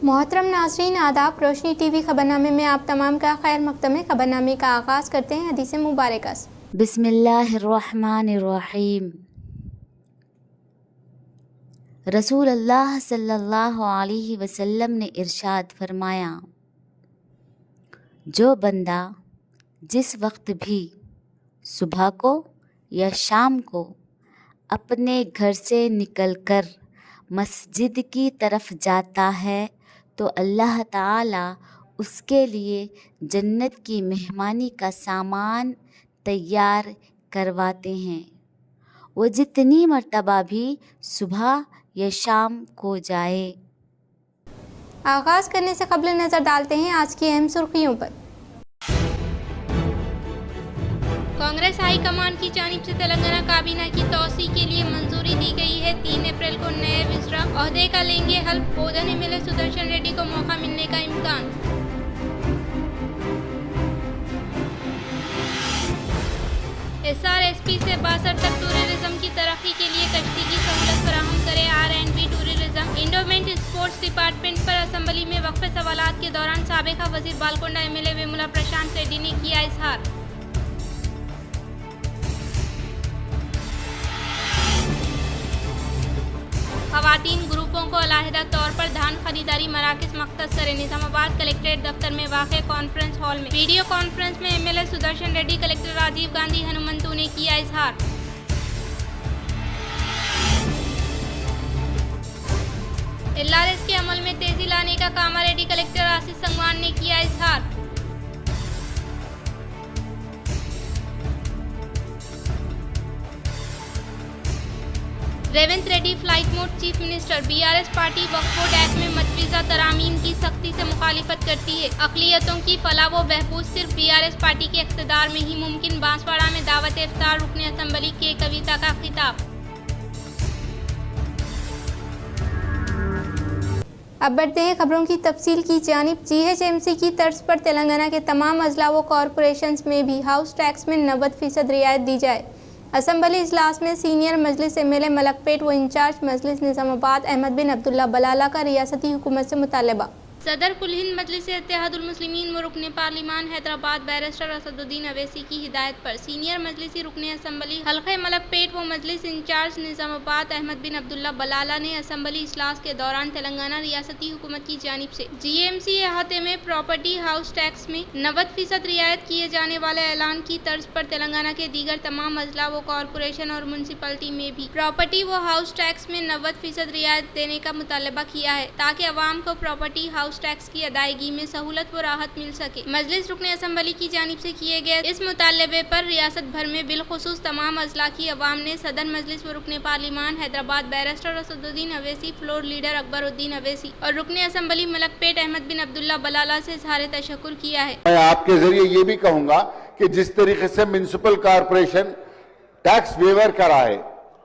मोहतरम नाज़रीन आदाब। रोशनी टीवी खबरनामे में आप तमाम का खैर मकदम है। खबरनामे का आगाज़ करते हैं हदीस मुबारक से। बिस्मिल्लाहिर्रहमानिर्रहीम। रसूल अल्लाह सल्लल्लाहु अलैहि वसल्लम ने इरशाद फरमाया, जो बंदा जिस वक्त भी सुबह को या शाम को अपने घर से निकलकर मस्जिद की तरफ जाता है तो अल्लाह ताला उसके लिए जन्नत की मेहमानी का सामान तैयार करवाते हैं। वो जितनी मर्तबा भी सुबह या शाम को जाए। आगाज़ करने से कबल नज़र डालते हैं आज की अहम सुर्खियों पर। कांग्रेस हाईकमान की जानिब से तेलंगाना काबीना की तौसी के लिए मंजूरी दी गई है। 3 अप्रैल को नए विज़रा ओहदे का लेंगे हल्फ। बोधन एमएलए सुदर्शन रेड्डी को मौका मिलने का इम्कान। SRSP से बासर तक टूरिज्म की तरक्की के लिए कश्ती की सहूलत फराहम करे R&B tourism. Endowment sports department पर असम्बली में वक्फे सवालात के दौरान साबिका वजीर बालकोंडा एमएलए वेमुला प्रशांत रेड्डी ने किया इजहार। खवातीन ग्रुपों को अलहदा तौर पर धान खरीदारी मराकज मख्तस करें। निजामाबाद कलेक्ट्रेट दफ्तर में वाक़े कॉन्फ्रेंस हॉल में वीडियो कॉन्फ्रेंस में एमएलए सुदर्शन रेड्डी, कलेक्टर राजीव गांधी हनुमंतु ने किया इजहार। LRS के अमल में तेजी लाने का कामारेड्डी कलेक्टर आशीष संगवान ने किया इजहार। Revanth Reddy flight mode chief minister. BRS party वक्फ बोर्ड एक्ट में मतवीज़ा तरामीम की सख्ती से मुखालिफत करती है। अक़लियतों की फलाह व बहबूद सिर्फ BRS पार्टी के इक़्तिदार में ही मुमकिन। बांसवाड़ा में दावत इफ्तार रुकने असम्बली के कविता का खिताब। अब बढ़ते हैं खबरों की तफसील की जानिब। GHMC की तर्ज पर तेलंगाना के तमाम अजला व कॉरपोरेशंस में भी हाउस टैक्स में 90% रियायत दी जाए। असम्बली इजलास में सीनियर मजलिस एमएलए मलकपेट व इंचार्ज मजलिस निजामाबाद अहमद बिन अब्दुल्ला बलाला का रियासती हुकूमत से मुतालबा। सदर कुल हिंद मजलिस इत्तेहादुल मुस्लिमीन व रुकन पार्लिमान हैदराबाद बैरिस्टर असदुद्दीन अवैसी की हिदायत पर सीनियर मजलिसी रुकन असम्बली हल्के मलकपेट व मजलिस इंचार्ज निजामाबाद अहमद बिन अब्दुल्ला बलाला ने असम्बली इजलास के दौरान तेलंगाना रियासती हुकूमत की जानिब से GMC अहाते में प्रॉपर्टी हाउस टैक्स में 90% रियायत किए जाने वाले ऐलान की तर्ज पर तेलंगाना के दीगर तमाम अजला व कॉरपोरेशन और म्यूनसिपलिटी में भी प्रॉपर्टी व हाउस टैक्स में 90% रियायत देने का मुतालबा किया है, ताकि अवाम को प्रॉपर्टी हाउस टैक्स की अदायगी में सहूलत व राहत मिल सके। मजलिस रुकन असम्बली की जानिब से किए गए इस मुतालबे पर रियासत भर में बिलखुसूस तमाम अजला की अवाम ने सदर मजलिस व रुकन parliament Hyderabad barrister Asaduddin Owaisi, floor leader Akbaruddin Owaisi और रुकन असम्बली मलकपेट अहमद बिन अब्दुल्ला बलाला से इज़हार तशक्कुर किया है। मैं आपके जरिए ये भी कहूंगा कि जिस तरीके से म्युनिसिपल कॉरपोरेशन टैक्स वेवर करा है,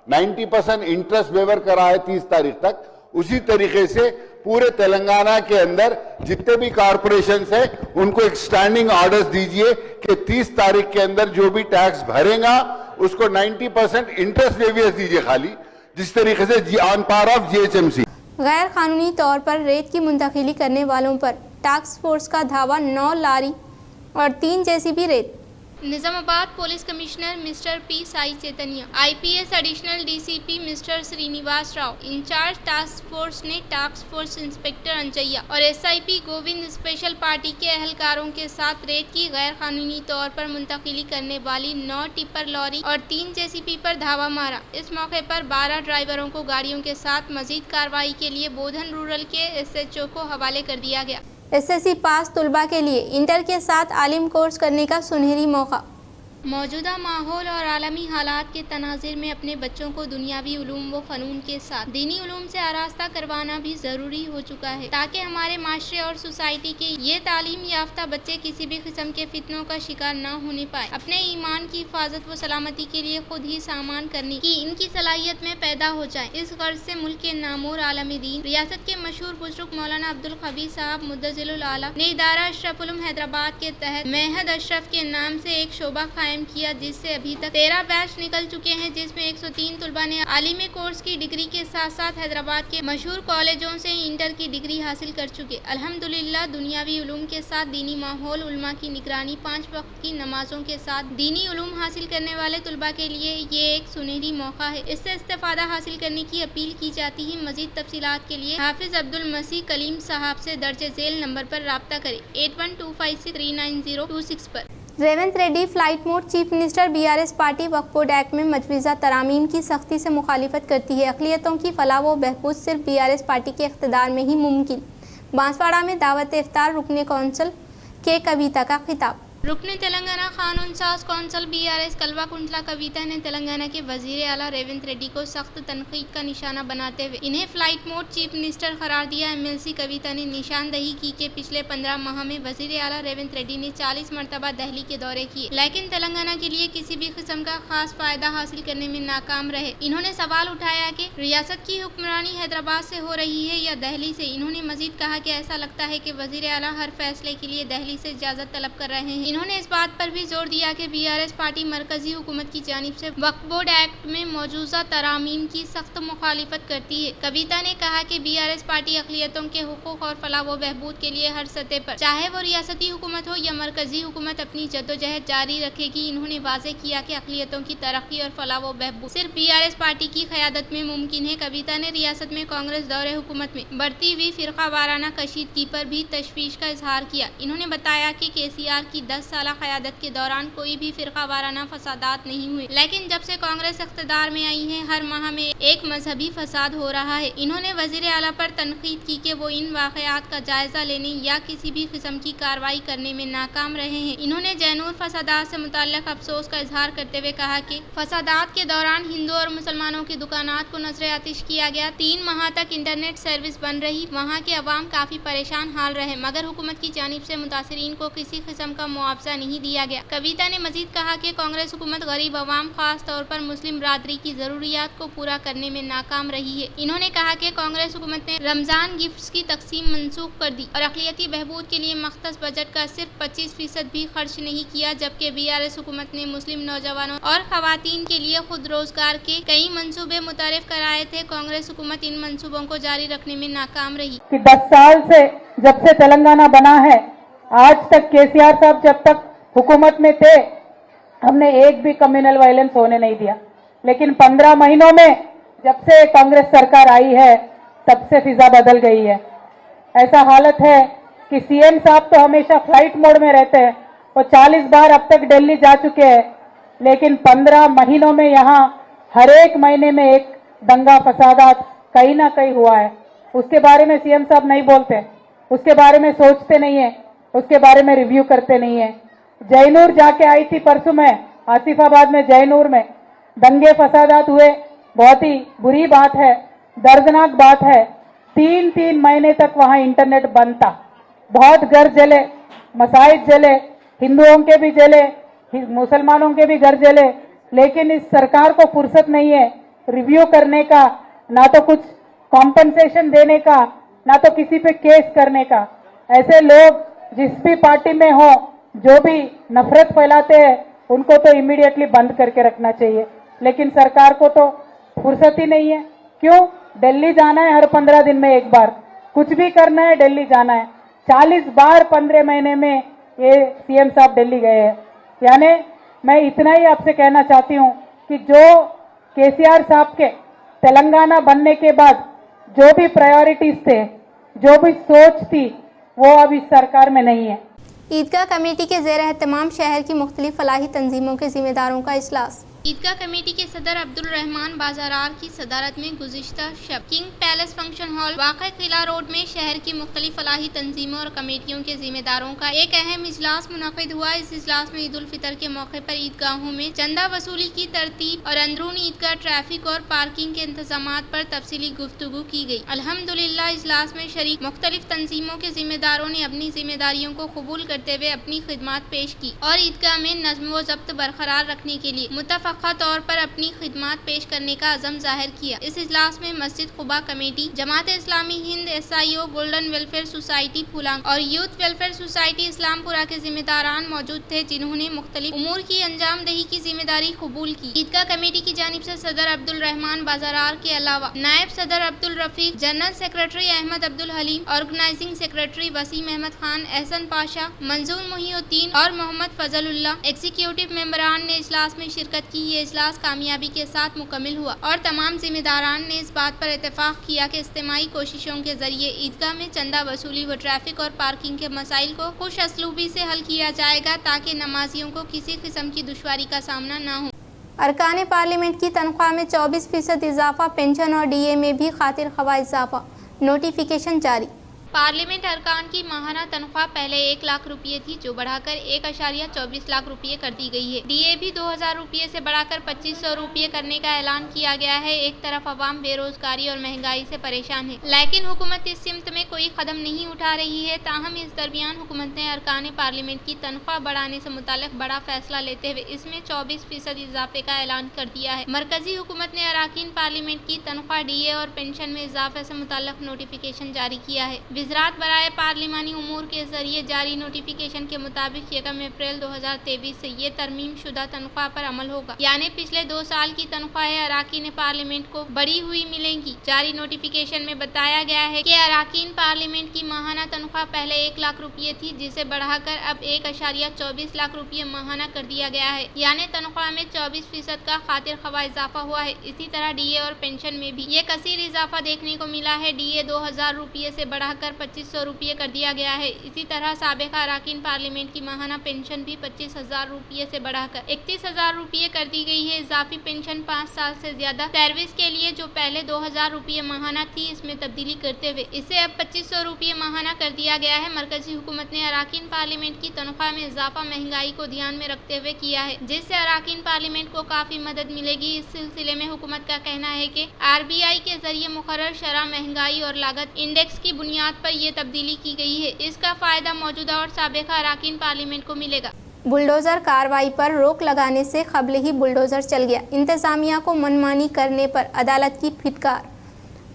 90% इंटरेस्ट वेवर करा है 30 तारीख तक, उसी तरीके से पूरे तेलंगाना के अंदर जितने भी कॉरपोरेशन है उनको एक स्टैंडिंग ऑर्डर्स दीजिए कि 30 तारीख के अंदर जो भी टैक्स भरेगा उसको 90% इंटरेस्ट वेवियस दीजिए खाली, जिस तरीके से ऑन पार ऑफ GHMC। गैर कानूनी तौर पर रेत की मुंतकिली करने वालों पर टास्क फोर्स का धावा। 9 लारी और 3 JCB रेत। Nizamabad police commissioner mister P Sai Chaitanya, IPS additional DCP mister Srinivas Rao, incharge task force ने टास्क फोर्स इंस्पेक्टर अंजैया और SIP गोविंद स्पेशल पार्टी के अहलकारों के साथ रेत की गैर कानूनी तौर पर मुंतकिली करने वाली 9 टिपर लॉरी और 3 JCB पर धावा मारा। इस मौके पर 12 ड्राइवरों को गाड़ियों के साथ मजीद कार्रवाई के लिए बोधन रूरल के SHO को हवाले कर दिया गया। SSC पास तुलबा के लिए इंटर के साथ आलिम कोर्स करने का सुनहरी मौका। मौजूदा माहौल और आलमी हालात के तनाज़ुर में अपने बच्चों को दुनियावी उलूम व फ़नून के साथ दीनी उलूम से आरास्ता करवाना भी ज़रूरी हो चुका है, ताकि हमारे माशरे और सोसाइटी के ये तालीम याफ्ता बच्चे किसी भी किस्म के फितनों का शिकार न होने पाए। अपने ईमान की हिफाजत व सलामती के लिए खुद ही सामान करने की इनकी सलाहियत में पैदा हो जाए। इस गर्ज से मुल्क के नामूर आलमी दीन रियासत के मशहूर बुजुर्ग मौलाना अब्दुल खबीर साहब मुद्दजिलुल आला ने इदारा अशरफ उलूम हैदराबाद के तहत महद अशरफ के नाम से एक शोबा कायम किया, जिससे अभी तक 13 बैच निकल चुके हैं, जिसमें 103 तलबा ने आलिमी कोर्स की डिग्री के साथ साथ हैदराबाद के मशहूर कॉलेजों से इंटर की डिग्री हासिल कर चुके। अल्हम्दुलिल्लाह दुनियावी उलूम के साथ दीनी माहौल, उलमा की निगरानी, 5 वक्त की नमाजों के साथ दीनी उलूम हासिल करने वाले तलबा के लिए ये एक सुनहरी मौका है। इससे इस्तेफादा हासिल करने की अपील की जाती है। मजीद तफसीलात के लिए हाफिज अब्दुल मसीह कलीम साहब से दर्ज झेल नंबर पर राब्ता करें 8125639026 पर। Revanth Reddy flight mode. Chief minister बीआरएस पार्टी वक्फ बोर्ड एक्ट में मजवूज़ा तरामीम की सख्ती से मुखालिफत करती है। अक़लियतों की फलाह व बहबूद सिर्फ बीआरएस पार्टी के इक़्तिदार में ही मुमकिन। बांसवाड़ा में दावत इफ्तार, रुकने कौंसल के कविता का खिताब। रुकने तेलंगाना कानून साज कौंसल बीआरएस कलवा कुंटला कविता ने तेलंगाना के वजीर आला रेवंत रेड्डी को सख्त तनकीद का निशाना बनाते हुए इन्हें फ्लाइट मोड चीफ मिनिस्टर करार दिया। एमएलसी कविता ने निशानदही की कि पिछले 15 माह में वजीर आला रेवंत रेड्डी ने 40 मरतबा दिल्ली के दौरे किए, लेकिन तेलंगाना के लिए किसी भी किस्म का खास फायदा हासिल करने में नाकाम रहे। इन्होंने सवाल उठाया कि रियासत की हुक्मरानी हैदराबाद से हो रही है या दिल्ली से। इन्होंने मजीद कहा कि ऐसा लगता है कि वजीर आला हर फैसले के लिए दिल्ली से इजाजत तलब कर रहे हैं। इन्होंने इस बात पर भी जोर दिया कि बीआरएस पार्टी मरकजी हुकूमत की जानिब से वक्फ बोर्ड एक्ट में मौजूदा तरामीम की सख्त मुखालिफत करती है। कविता ने कहा कि बीआरएस पार्टी अक़लियतों के हुकूक और फलाह व बहबूद के लिए हर सतह पर, चाहे वो रियासती हुकूमत हो या मरकजी हुकूमत, अपनी जद्दोजहद जारी रखेगी। इन्होंने वाज़ेह किया कि अक़लियतों की तरक्की और फलाह व बहबूद सिर्फ बीआरएस पार्टी की क़यादत में मुमकिन है। कविता ने रियासत में कांग्रेस दौरे हुकूमत में बढ़ती हुई फ़िरका वाराना कशीदगी पर भी तशवीश का इजहार किया। इन्होंने बताया कि केसीआर की 10 साल क़यादत के दौरान कोई भी फ़िरका वाराना फसादात नहीं हुए, लेकिन जब से कांग्रेस इख्तिदार में आई है हर माह में एक मजहबी फसाद हो रहा है। इन्होंने वज़ीर आला पर तनकीद की कि वो इन वाक़यात का जायजा लेने या किसी भी किस्म की कार्रवाई करने में नाकाम रहे हैं। इन्होंने जैनूर फसादात से मुताल्लिक़ अफसोस का इजहार करते हुए कहा कि फसादात के दौरान हिंदू और मुसलमानों की दुकानात को नजर आतिश किया गया। 3 माह तक इंटरनेट सर्विस बंद रही। वहाँ के अवाम काफ़ी परेशान हाल रहे, मगर हुकूमत की जानिब से मुतासिरीन को किसी किस्म का मुआवजा नहीं दिया गया। कविता ने मजीद कहा कि कांग्रेस हुकूमत गरीब अवाम, खास तौर पर मुस्लिम बरादरी की ज़रूरियात को पूरा करने में नाकाम रही है। इन्होंने कहा कि कांग्रेस हुकूमत ने रमज़ान गिफ्ट्स की तकसीम मनसूख कर दी और अक़लियती बहबूद के लिए मख्तस बजट का सिर्फ 25% भी खर्च नहीं किया, जबकि बीआरएस हुकूमत ने मुस्लिम नौजवानों और ख़वातीन के लिए खुद रोजगार के कई मंसूबे मुतारिफ कराए थे। कांग्रेस हुकूमत इन मंसूबों को जारी रखने में नाकाम रही। 10 साल से जब से तेलंगाना बना है, आज तक केसीआर साहब जब तक हुकूमत में थे, हमने एक भी कम्युनल वायलेंस होने नहीं दिया। लेकिन 15 महीनों में जब से कांग्रेस सरकार आई है, तब से फिजा बदल गई है। ऐसा हालत है कि सीएम साहब तो हमेशा फ्लाइट मोड में रहते हैं। वो 40 बार अब तक दिल्ली जा चुके हैं, लेकिन 15 महीनों में यहाँ हर एक महीने में एक दंगा फसादात कहीं ना कहीं हुआ है। उसके बारे में सीएम साहब नहीं बोलते, उसके बारे में सोचते नहीं है, उसके बारे में रिव्यू करते नहीं है। जैनूर जाके आई थी परसों में, आसिफाबाद में जैनूर में दंगे फसादात हुए। बहुत ही बुरी बात है, दर्दनाक बात है। 3 महीने तक वहां इंटरनेट बंद था। बहुत घर जले, मसाजिद जले, हिंदुओं के भी जले, मुसलमानों के भी घर जले। लेकिन इस सरकार को फुर्सत नहीं है रिव्यू करने का, ना तो कुछ कॉम्पनसेशन देने का, ना तो किसी पे केस करने का। ऐसे लोग जिस भी पार्टी में हो, जो भी नफरत फैलाते हैं, उनको तो इमीडिएटली बंद करके रखना चाहिए। लेकिन सरकार को तो फुर्सत ही नहीं है। क्यों? दिल्ली जाना है हर 15 दिन में एक बार, कुछ भी करना है दिल्ली जाना है। 40 बार 15 महीने में ये सीएम साहब दिल्ली गए हैं। यानी मैं इतना ही आपसे कहना चाहती हूँ कि जो केसीआर साहब के तेलंगाना बनने के बाद जो भी प्रायोरिटीज थे, जो भी सोच थी, वो अब इस सरकार में नहीं है। ईदगाह कमेटी के ज़ेर एहतमाम शहर की मुख्तलिफ फलाही तंजीमों के जिम्मेदारों का इजलास। ईदगाह कमेटी के सदर अब्दुल रहमान बाजारार की सदारत में गुज़िश्ता शब किंग पैलेस फंक्शन हॉल वाक़ा किला रोड में शहर की मुख्तलिफ फलाही तंजीमों और कमेटियों के जिम्मेदारों का एक अहम इजलास मुनक़िद हुआ। इस इजलास में ईद उल फितर के मौके पर ईदगाहों में चंदा वसूली की तरतीब और अंदरून ईदगाह ट्रैफिक और पार्किंग के इंतजामात पर तफसीली गुफ्तगू की गई। अल्हम्दुलिल्लाह इजलास में शरीक मुख्तलिफ तंजीमों के जिम्मेदारों ने अपनी जिम्मेदारियों को कबूल करते हुए अपनी खिदमत पेश की और ईदगाह में नज़्म व ज़ब्त बरकरार रखने के लिए मुतफ़क़ा मुतफ़क्का तौर पर अपनी खिदमात पेश करने का अज़म जाहिर किया। इस इजलास में मस्जिद खुबा committee, Jamaat Islami Hind SIO, golden welfare society Phulang और यूथ वेलफेयर सोसाइटी इस्लामपुरा के जिम्मेदारान मौजूद थे, जिन्होंने मुख्तलिफ उमूर की अंजामदही की जिम्मेदारी कबूल की। ईदगाह कमेटी की जानिब से सदर अब्दुल रहमान बाजारार के अलावा नायब सदर Abdul Rafiq, general secretary Ahmad Abdul Halim, organising secretary Wasim Ahmed Khan, Ehsan Pasha, Manzoor Mohiuddin और मोहम्मद फजलुल्लाह एग्जीक्यूटिव मेंबरान ने इजलास में शिरकत की। ये इजलास कामयाबी के साथ मुकम्मिल हुआ और तमाम जिम्मेदारान ने इस बात पर इत्तेफाक किया कि इज्तिमाई कोशिशों के जरिए ईदगाह में चंदा वसूली व ट्रैफिक और पार्किंग के मसाइल को खुश असलूबी से हल किया जाएगा, ताकि नमाजियों को किसी किस्म की दुश्वारी का सामना न हो। अरकान पार्लियामेंट की तनख्वाह में 24% इजाफा, पेंशन और DA में भी खातिर खवा इजाफा, नोटिफिकेशन जारी। पार्लियामेंट अरकान की माहाना तनख्वाह पहले 1 लाख रुपये थी, जो बढ़ाकर 1.24 लाख रुपये कर दी गई है। DA भी 2000 रुपये से बढ़ाकर 2500 रुपये करने का ऐलान किया गया है। एक तरफ अवाम बेरोजगारी और महंगाई से परेशान है, लेकिन हुकूमत इस सिमत में कोई कदम नहीं उठा रही है। ताहम इस दरमियान हुकूमत ने अरकान पार्लियामेंट की तनख्वाह बढ़ाने से मुताल्लिक बड़ा फैसला लेते हुए इसमें 24% इजाफे का ऐलान कर दिया है। मरकजी हुकूमत ने अरकान पार्लियामेंट की तनख्वाह, DA और पेंशन में इजाफे से मुताल्लिक नोटिफिकेशन जारी किया है। वज़ारत बराए पार्लिमानी उमूर के जरिए जारी नोटिफिकेशन के मुताबिक 1 अप्रैल 2023 से ये तरमीम शुदा तनख्वाह पर अमल होगा, यानी पिछले 2 साल की तनख्वाहें अरकान पार्लियामेंट को बढ़ी हुई मिलेंगी। जारी नोटिफिकेशन में बताया गया है कि अरकान पार्लियामेंट की माहाना तनख्वाह पहले 1 लाख रुपये थी, जिसे बढ़ाकर अब 1.24 लाख रुपये माहाना कर दिया गया है, यानी तनख्वाह में 24% का खातिर खवा इजाफा हुआ है। इसी तरह DA और पेंशन में भी ये कसीर इजाफा देखने को मिला है। DA 2000 रुपये से बढ़ाकर 2500 रुपये कर दिया गया है। इसी तरह साबिक़ा अरकान पार्लियामेंट की माहाना पेंशन भी 25,000 रुपये से बढ़ाकर 31,000 रुपये कर दी गई है। इजाफी पेंशन 5 साल से ज्यादा सर्विस के लिए जो पहले 2000 रुपये माहाना थी, इसमें तब्दीली करते हुए इसे अब 2500 रुपये माहाना कर दिया गया है। मरकजी हुकूमत ने अरकान पार्लियामेंट की तनख्वाह में इजाफा महंगाई को ध्यान में रखते हुए किया है, जिससे अरकान पार्लियामेंट को काफी मदद मिलेगी। इस सिलसिले में हुकूमत का कहना है कि RBI के जरिए मुकर्रर शरह महंगाई और लागत इंडेक्स की बुनियाद पर यह तब्दीली की गई है। इसका फायदा मौजूदा और साबिक़ा अरकान पार्लियामेंट को मिलेगा। बुलडोज़र कार्रवाई पर रोक लगाने से कबल ही बुलडोज़र चल गया, इंतज़ामिया को मनमानी करने पर अदालत की फिटकार।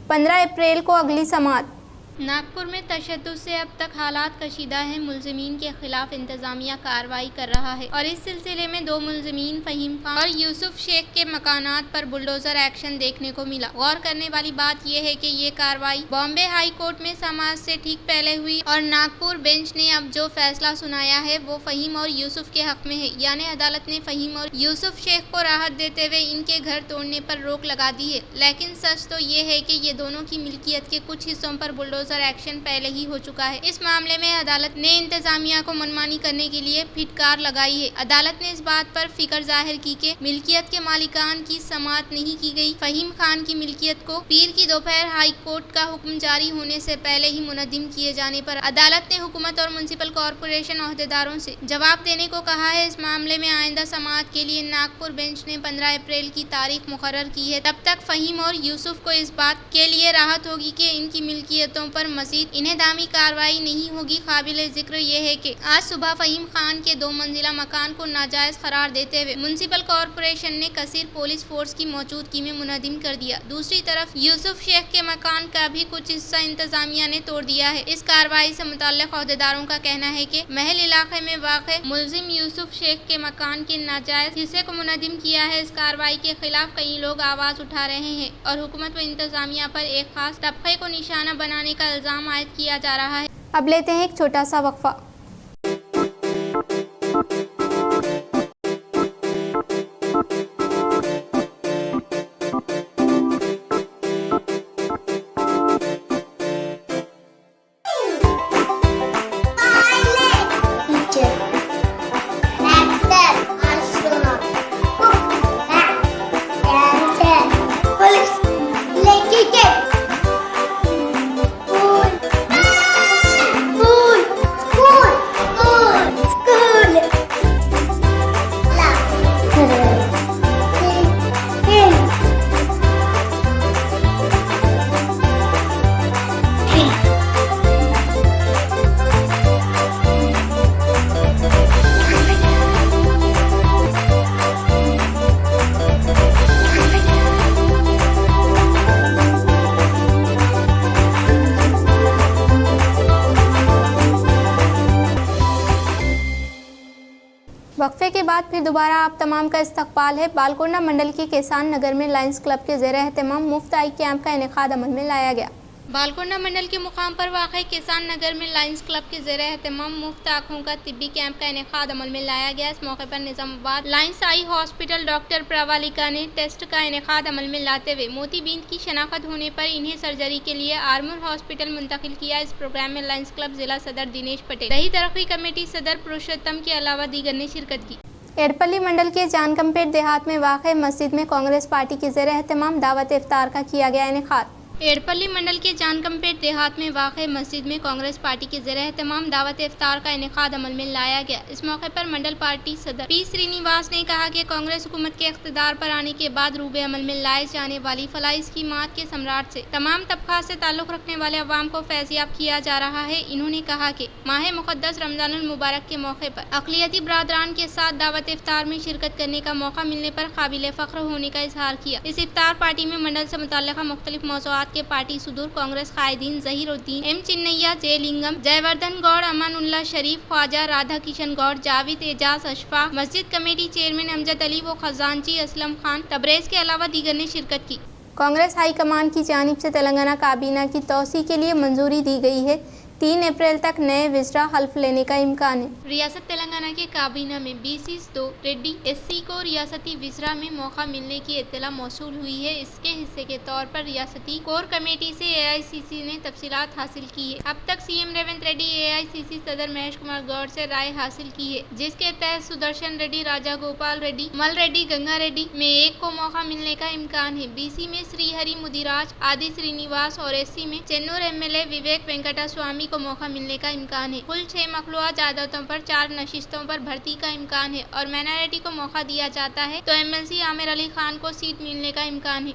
15 अप्रैल को अगली समाअत। नागपुर में तशद्दुद से अब तक हालात कशीदा हैं। मुल्ज़िमीन के खिलाफ इंतज़ामिया कार्रवाई कर रहा है और इस सिलसिले में 2 मुल्ज़िमीन फ़हीम खान और यूसुफ शेख के मकानात पर बुलडोज़र एक्शन देखने को मिला। गौर करने वाली बात यह है कि ये कार्रवाई बॉम्बे हाई कोर्ट में समाज से ठीक पहले हुई और नागपुर बेंच ने अब जो फैसला सुनाया है वो फ़हीम और यूसुफ के हक में है, यानी अदालत ने फ़हीम और यूसुफ शेख को राहत देते हुए इनके घर तोड़ने पर रोक लगा दी है। लेकिन सच तो ये है कि ये दोनों की मिल्कियत के कुछ हिस्सों पर बुलडोज़र एक्शन पहले ही हो चुका है। इस मामले में अदालत ने इंतजामिया को मनमानी करने के लिए फिटकार लगाई है। अदालत ने इस बात पर फिक्र जाहिर की कि मिल्कियत के मालिकान की समाअत नहीं की गई। फ़हीम खान की मिल्कियत को पीर की दोपहर हाई कोर्ट का हुक्म जारी होने से पहले ही मुनद्दिम किए जाने पर अदालत ने हुकूमत और म्युनिसिपल कॉरपोरेशन ओहदेदारों से जवाब देने को कहा है। इस मामले में आइंदा समाअत के लिए नागपुर बेंच ने 15 अप्रैल की तारीख मुकर्रर की है। तब तक फ़हीम और यूसुफ को इस बात के लिए राहत होगी कि इनकी मिल्कियतों पर मज़ीद इन्हेदामी कार्रवाई नहीं होगी। काबिल जिक्र यह है कि आज सुबह फ़हीम खान के 2 मंजिला मकान को नाजायज़ करार देते हुए म्युनिसिपल कॉरपोरेशन ने कसीर पुलिस फोर्स की मौजूदगी में मुनद्दिम कर दिया। दूसरी तरफ यूसुफ शेख के मकान का भी कुछ हिस्सा इंतजामिया ने तोड़ दिया है। इस कार्रवाई से मुताल्लिक ओहदेदारों का कहना है कि महल इलाके में वाक़ मुल्जिम यूसुफ शेख के मकान के नाजायज़ हिस्से को मुनद्दिम किया है। इस कार्रवाई के खिलाफ कई लोग आवाज़ उठा रहे हैं और हुकूमत व इंतजामिया पर एक खास तबके को निशाना बनाने का इल्ज़ाम आयद किया जा रहा है। अब लेते हैं एक छोटा सा वक्फा। School. बाद फिर दोबारा आप तमाम का इस्तकबाल है। बालकोंडा मंडल के किसान नगर में लायंस क्लब के ज़ेर एहतमाम मुफ्त आई कैंप का इनेकाद अमल में लाया गया। बालकोंडा मंडल के मुकाम पर वाक़ई किसान नगर में लायंस क्लब के ज़ेर एहतमाम मुफ्त आँखों का तिब्बी कैंप का इनेकाद अमल में लाया गया। इस मौके पर Nizamabad lions eye hospital doctor Pravalika ने टेस्ट का इनेकाद अमल में लाते हुए मोतीबींद की शनाख्त होने पर इन्हें सर्जरी के लिए आर्मूर हॉस्पिटल मुंतकिल किया। इस प्रोग्राम में लायंस क्लब जिला सदर दिनेश पटेल, रही तरक्की कमेटी सदर पुरुषोत्तम के अलावा दीगर ने शिरकत की। एडपल्ली मंडल के जानकमपेट देहात में वाक़ मस्जिद में कांग्रेस पार्टी के ज़ेर एहतमाम दावत इफ्तार का किया गया इनेकाद। एडपल्ली मंडल के जानकमपेट देहात में वाक़ मस्जिद में कांग्रेस पार्टी के ज़ेर एहतमाम दावत इफ्तार का इनेकाद अमल में लाया गया। इस मौके पर मंडल पार्टी सदर पी श्रीनिवास ने कहा कि कांग्रेस हुकूमत के इख्तिदार पर आने के बाद रूबे अमल में लाए जाने वाली फलाही स्कीमात के सम्राट से तमाम तबका से ताल्लुक़ रखने वाले अवाम को फैज़याब किया जा रहा है। इन्होंने कहा कि माह मुक़द्दस रमज़ानुल मुबारक के मौके पर अक़लियती बरादरान के साथ दावत इफ्तार में शिरकत करने का मौका मिलने पर काबिल फ़ख्र होने का इजहार किया। इस इफ्तार पार्टी में मंडल से मुतल्लिक़ा मुख्तलिफ मौज़ूआत के पार्टी सुदूर कांग्रेस कायदीन ज़हीरुद्दीन एम चिन्नैया, जयलिंगम, जयवर्धन गौड़, अमानुल्लाह शरीफ, ख्वाजा राधा किशन गौड़, जावेद एजाज अशफाक, मस्जिद कमेटी चेयरमैन अमजद अली व खजांची असलम खान तबरेज़ के अलावा दीगर ने शिरकत की। कांग्रेस हाईकमान की जानिब से तेलंगाना काबीना की तौसी के लिए मंजूरी दी गई है। 3 अप्रैल तक नए विज़रा हल्फ लेने का इम्कान है। रियासत तेलंगाना के काबीना में BC2 रेड्डी SC को रियासती विज़रा में मौका मिलने की इत्तला मौसूल हुई है। इसके हिस्से के तौर पर रियासती कोर कमेटी से AICC ने तफसीलात हासिल की है। अब तक CM रेवंत रेड्डी AICC सदर महेश कुमार गौड़ से राय हासिल की है, जिसके तहत सुदर्शन रेड्डी, राजा गोपाल रेड्डी, मल रेड्डी, गंगा रेड्डी में एक को मौका मिलने का इम्कान है। BC में श्रीहरि मुदिराज, आदि श्रीनिवास और SC में चेन्नूर MLA विवेक वेंकटा स्वामी को मौका मिलने का इम्कान है। कुल 6 मखलूआत जायदादों पर 4 नशिस्तों पर भर्ती का इम्कान है और माइनॉरिटी को मौका दिया जाता है तो MLC आमिर अली खान को सीट मिलने का इम्कान है।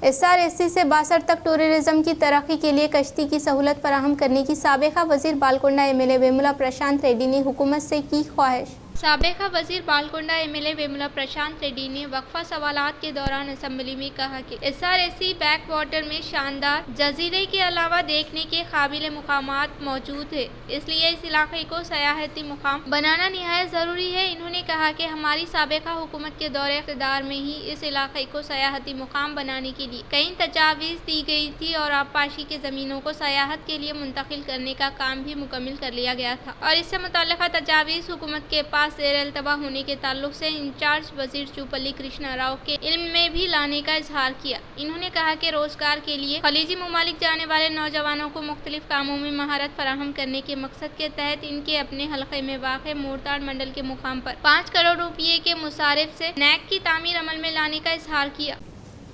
SRSC से 62 तक टूरिज्म की तरक्की के लिए कश्ती की सहूलत फराहम करने की साबिका वजीर बालकोंडा MLA वेमुला प्रशांत रेड्डी ने हुकूमत से की ख्वाहिश। साबिका वजीर बालकोंडा MLA वेमुला प्रशांत रेड्डी ने वक्फा सवालात के दौरान असेंबली में कहा कि SRSC बैक वाटर में शानदार जजीरे के अलावा देखने के काबिल मुकामात मौजूद है, इसलिए इस इलाके को सयाहती मुकाम बनाना निहायत ज़रूरी है। इन्होंने कहा कि हमारी साबिका हुकूमत के दौरे इक़्तिदार में ही इस इलाके को सयाहती मुकाम बनाने के लिए कई तजावीज़ दी गई थी और आबपाशी के ज़मीनों को सयाहत के लिए मुंतकिल करने का काम भी मुकम्मल कर लिया गया था और इससे मुतल्लिक़ा तजावीज़ हुकूमत के पास ज़ेर-ए-अल्तवा होने के ताल्लुक से इंचार्ज वजीर चूपल्ली कृष्णा राव के इल्म में भी लाने का इजहार किया। इन्होंने कहा कि रोजगार के लिए खलीजी ममालिक जाने वाले नौजवानों को मुख्तलिफ कामों में महारत फराहम करने के मकसद के तहत इनके अपने हल्के में वाक़ मोरताड़ मंडल के मुकाम पर 5 करोड़ रुपये के मुसारिफ से नैक की तामीर अमल में लाने का इजहार किया।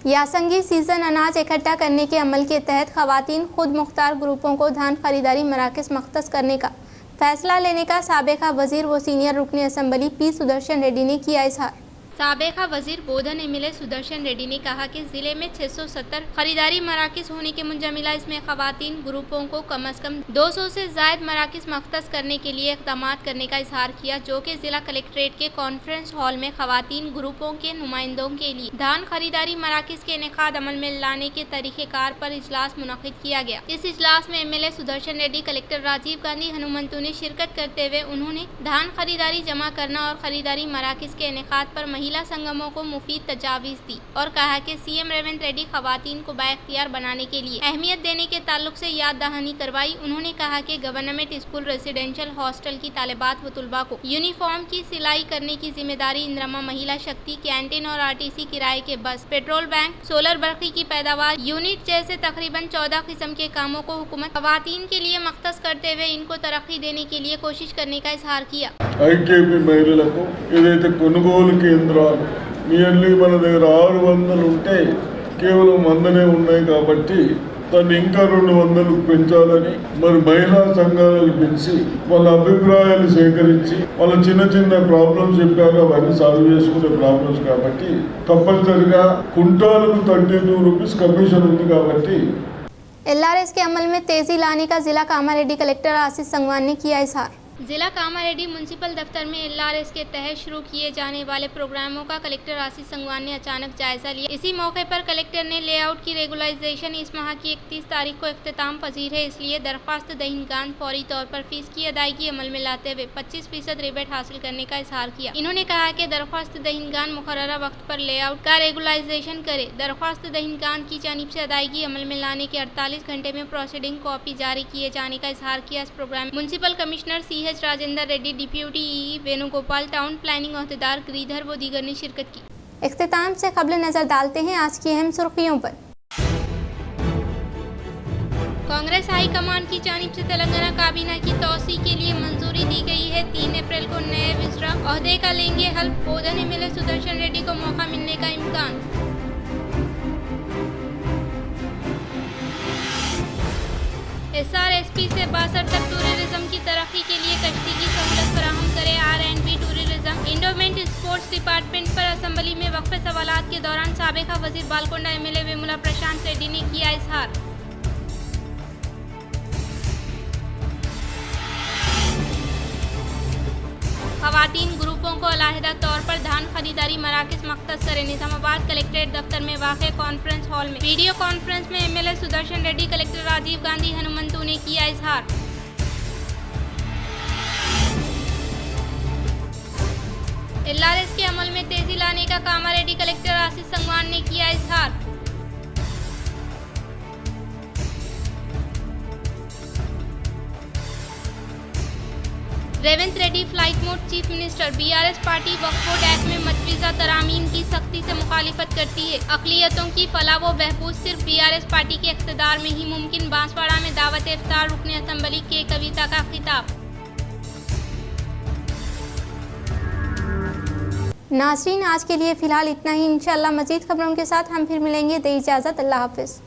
यासंगी सीजन अनाज इकट्ठा करने के अमल के तहत खवातीन खुद मुख्तार ग्रुपों को धान खरीदारी मराकज़ मख्तस करने का फैसला लेने का साबिका वजीर व सीनियर रुकन असम्बली पी सुदर्शन रेड्डी ने किया इजहार। साबिका वजीर बोधन MLA सुदर्शन रेड्डी ने कहा कि ज़िले में 670 खरीदारी मराकज़ होने के मुंजमिला इसमें खवातीन ग्रुपों को कम अज़ कम 200 से ज़ायद मराकज़ मख्तस करने के लिए इक़दामात करने का इजहार किया, जो कि ज़िला कलेक्ट्रेट के कॉन्फ्रेंस हॉल में खवातीन ग्रुपों के नुमाइंदों के लिए धान खरीदारी मराकज़ के इनेकाद अमल में लाने के तरीक़ेकार पर इजलास मुनक़िद किया गया। इस इजलास में MLA सुदर्शन रेड्डी, कलेक्टर राजीव गांधी हनुमंतु ने शिरकत करते हुए उन्होंने धान खरीदारी जमा करना और खरीदारी मराकज़ के इनेकाद पर महिला संगमों को मुफीद तजावीज़ दी और कहा कि CM रेवंत रेड्डी खवातीन को बाइख्तियार बनाने के लिए अहमियत देने के ताल्लुक से याद दहानी करवाई। उन्होंने कहा कि गवर्नमेंट स्कूल, रेजिडेंशियल हॉस्टल की तालिबात व तुलबा को यूनिफॉर्म की सिलाई करने की जिम्मेदारी इंदिरा महिला शक्ति, कैंटीन और RTC किराए के बस, पेट्रोल बैंक, सोलर बर्क़ी की पैदावार यूनिट जैसे तकरीबन 14 किस्म के कामों को हुकूमत खवातीन के लिए मख्तस करते हुए इनको तरक्की देने के लिए कोशिश करने का इजहार किया। ఐకేపీ మహిళలకు ఏదైతే కొనుగోలు కేంద్రాలు నియర్లీ మన దగ్గర 600 ఉంటే కేవలం 100నే ఉన్నాయి కాబట్టి దాన్ని ఇంకా 200 పెంచాలని మరి మహిళా సంఘాలను పిలిచి వాళ్ళ అభిప్రాయాలు సేకరించి వాళ్ళ చిన్న చిన్న ప్రాబ్లమ్స్ చెప్పారు, అవన్నీ సాల్వ్ చేసుకునే ప్రాబ్లమ్స్ కాబట్టి కంపల్సరిగా కుంటాలకు 32 రూపీస్ కమిషన్ ఉంది కాబట్టి LRS के अमल में तेजी लाने का जिला कामारेड्डी कलेक्टर आशीष संगवान ने किया इजहार। जिला कामारेड्डी म्युनिसिपल दफ्तर में LRS के तहत शुरू किए जाने वाले प्रोग्रामों का कलेक्टर आशीष संगवान ने अचानक जायजा लिया। इसी मौके पर कलेक्टर ने लेआउट की रेगुलराइजेशन इस माह की 31 तारीख को इख्तिताम पजीर है, इसलिए दरख्वास्त दहिंदगान फौरी तौर पर फीस की अदायगी अमल में लाते हुए 25% रिबेट हासिल करने का इजहार किया। इन्होंने कहा कि दरख्वास्त दहिंदगान मुकर्ररा वक्त पर लेआउट का रेगुलराइजेशन करे। दरख्वास्त दहिंदगान की जानिब से अदायगी अमल में लाने के 48 घंटे में प्रोसीडिंग कॉपी जारी किए जाने का इजहार किया। इस program municipal commissioner CH Rajendra Reddy, deputy EE Venugopal, town planning अहदेदार गिरिधर व दीगर ने शिरकत की। इख्तिताम से कबल नजर डालते हैं आज की अहम सुर्खियों पर। कांग्रेस हाई कमान की जानिब से तेलंगाना काबीना की तौसी के लिए मंजूरी दी गई है। 3 अप्रैल को नए विजरा ओहदे का लेंगे हल्फ। बोधन MLA सुदर्शन रेड्डी को मौका मिलने का इम्कान। SRSP से बासर तक टूरिज्म की तरक्की के लिए कश्ती की सहूलत फराहम करे। R&B tourism endowment sports department पर असेंबली में वक्फे सवालात के दौरान साबिका वजीर बालकोंडा MLA वेमुला प्रशांत रेड्डी ने किया इजहार। खवातीन ग्रुपों को अलहदा तौर पर धान खरीदारी मराकज मख्तस करें। निजामाबाद कलेक्ट्रेट दफ्तर में वाक़े कॉन्फ्रेंस हॉल में वीडियो कॉन्फ्रेंस में MLA सुदर्शन रेड्डी, कलेक्टर राजीव गांधी हनुमंतु ने किया इजहार। LRS के अमल में तेजी लाने का कामारेड्डी कलेक्टर आशीष संगवान ने किया इजहार। Revanth Reddy flight mode chief minister. BRS party वक्फ बोर्ड एक्ट में मतवीज़ा तरामीम की सख्ती से मुखालिफत करती है। अक़लियतों की फलाह व बहबूद सिर्फ BRS पार्टी के इक़्तिदार में ही मुमकिन। बांसवाड़ा में दावत इफ्तार रुकने असेंबली के कविता का खिताब। नाज़रीन, आज के लिए फ़िलहाल इतना ही। इंशाअल्लाह मज़ीद खबरों के साथ हम फिर मिलेंगे। दे इजाज़त, अल्लाह हाफ़िज़।